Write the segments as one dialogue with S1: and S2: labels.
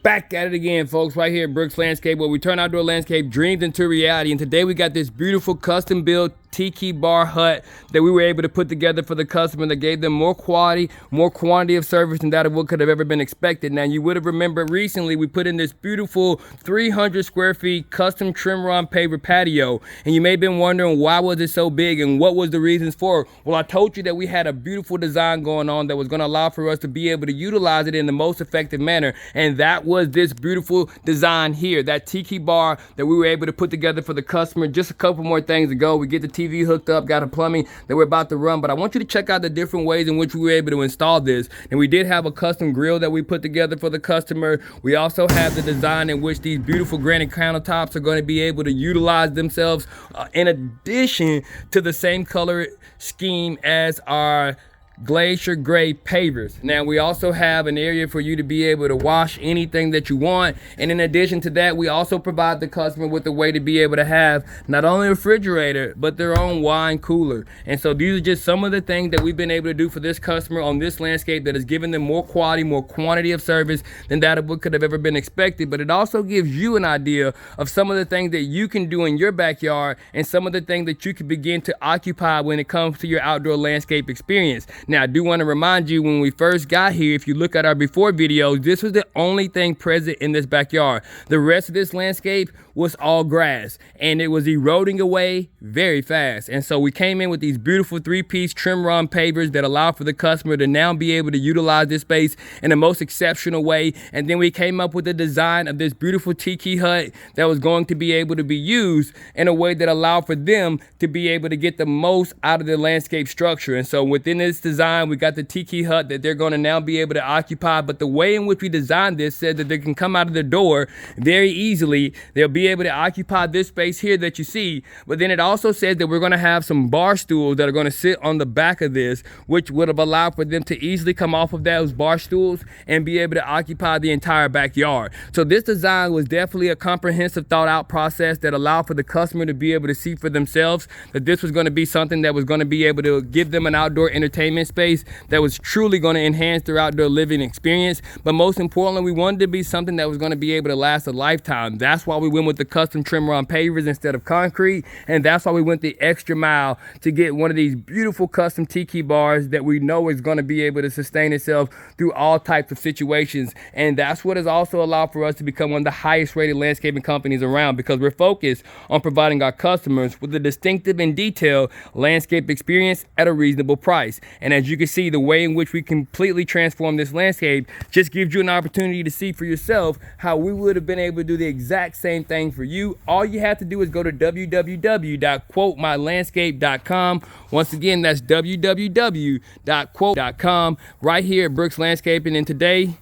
S1: Back at it again, folks, right here at Brooks Landscape, where we turn outdoor landscape dreams into reality. And today we got this beautiful custom built tiki bar hut that we were able to put together for the customer that gave them more quality, more quantity of service than that of what could have ever been expected. Now, you would have remembered recently we put in this beautiful 300 square feet custom trim run paver patio, and you may have been wondering why was it so big and what was the reasons for it. Well, I told you that we had a beautiful design going on that was going to allow for us to be able to utilize it in the most effective manner, and that was this beautiful design here, that tiki bar that we were able to put together for the customer. Just a couple more things to go. We get the TV hooked up, got a plumbing that we're about to run, but I want you to check out the different ways in which we were able to install this. And we did have a custom grill that we put together for the customer. We also have the design in which these beautiful granite countertops are going to be able to utilize themselves in addition to the same color scheme as our glacier gray pavers. Now, we also have an area for you to be able to wash anything that you want, and in addition to that, we also provide the customer with a way to be able to have not only a refrigerator but their own wine cooler. And so these are just some of the things that we've been able to do for this customer on this landscape that has given them more quality, more quantity of service than that of what could have ever been expected. But it also gives you an idea of some of the things that you can do in your backyard and some of the things that you can begin to occupy when it comes to your outdoor landscape experience. Now, I do want to remind you, when we first got here, if you look at our before videos, this was the only thing present in this backyard. The rest of this landscape was all grass, and it was eroding away very fast. And so we came in with these beautiful 3-piece trim run pavers that allow for the customer to now be able to utilize this space in the most exceptional way. And then we came up with the design of this beautiful tiki hut that was going to be able to be used in a way that allowed for them to be able to get the most out of the landscape structure. And so within this design, we got the tiki hut that they're going to now be able to occupy. But the way in which we designed this said that they can come out of the door very easily. They'll be able to occupy this space here that you see. But then it also says that we're going to have some bar stools that are going to sit on the back of this, which would have allowed for them to easily come off of those bar stools and be able to occupy the entire backyard. So this design was definitely a comprehensive, thought out process that allowed for the customer to be able to see for themselves that this was going to be something that was going to be able to give them an outdoor entertainment space that was truly going to enhance their outdoor living experience. But most importantly, we wanted to be something that was going to be able to last a lifetime. That's why we went with the custom trim run pavers instead of concrete, and that's why we went the extra mile to get one of these beautiful custom tiki bars that we know is going to be able to sustain itself through all types of situations. And that's what has also allowed for us to become one of the highest rated landscaping companies around, because we're focused on providing our customers with a distinctive and detailed landscape experience at a reasonable price. And as you can see, the way in which we completely transform this landscape just gives you an opportunity to see for yourself how we would have been able to do the exact same thing for you. All you have to do is go to www.quotemylandscape.com. Once again, that's www.quote.com, right here at Brooks Landscaping. And today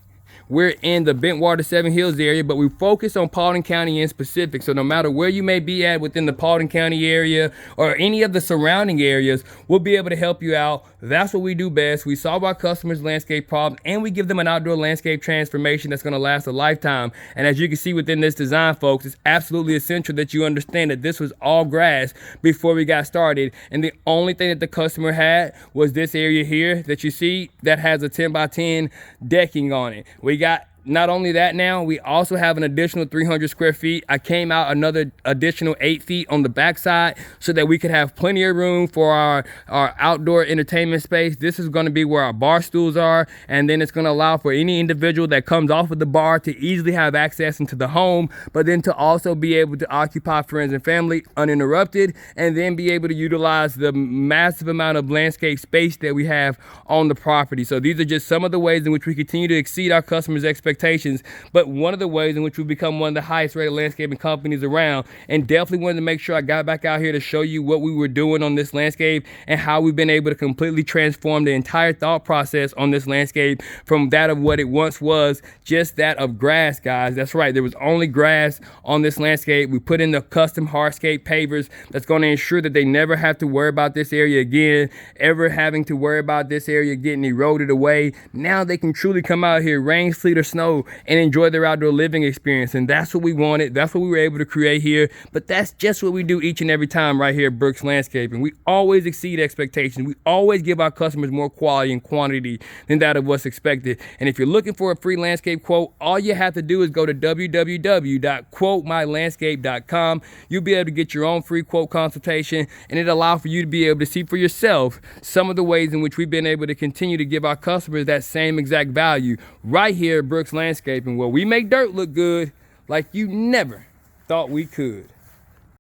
S1: we're in the Bentwater 7 Hills area, but we focus on Paulding County in specific. So no matter where you may be at within the Paulding County area or any of the surrounding areas, we'll be able to help you out. That's what we do best. We solve our customers' landscape problems, and we give them an outdoor landscape transformation that's going to last a lifetime. And as you can see within this design, folks, it's absolutely essential that you understand that this was all grass before we got started. And the only thing that the customer had was this area here that you see that has a 10 by 10 decking on it. We got not only that, now we also have an additional 300 square feet. I came out another additional 8 feet on the backside so that we could have plenty of room for our outdoor entertainment space. This is going to be where our bar stools are, and then it's going to allow for any individual that comes off of the bar to easily have access into the home, but then to also be able to occupy friends and family uninterrupted, and then be able to utilize the massive amount of landscape space that we have on the property. So these are just some of the ways in which we continue to exceed our customers' expectations, but one of the ways in which we become one of the highest rated landscaping companies around. And definitely wanted to make sure I got back out here to show you what we were doing on this landscape and how we've been able to completely transform the entire thought process on this landscape from that of what it once was, just that of grass, guys. That's right, there was only grass on this landscape. We put in the custom hardscape pavers that's going to ensure that they never have to worry about this area again, ever having to worry about this area getting eroded away. Now they can truly come out here, rain, sleet, or snow, snow and enjoy their outdoor living experience. And that's what we wanted. That's what we were able to create here. But that's just what we do each and every time right here at Brooks Landscaping. We always exceed expectations. We always give our customers more quality and quantity than that of what's expected. And if you're looking for a free landscape quote, all you have to do is go to www.quotemylandscape.com. You'll be able to get your own free quote consultation, and it'll allow for you to be able to see for yourself some of the ways in which we've been able to continue to give our customers that same exact value right here at Brooks Landscaping, where we make dirt look good like you never thought we could.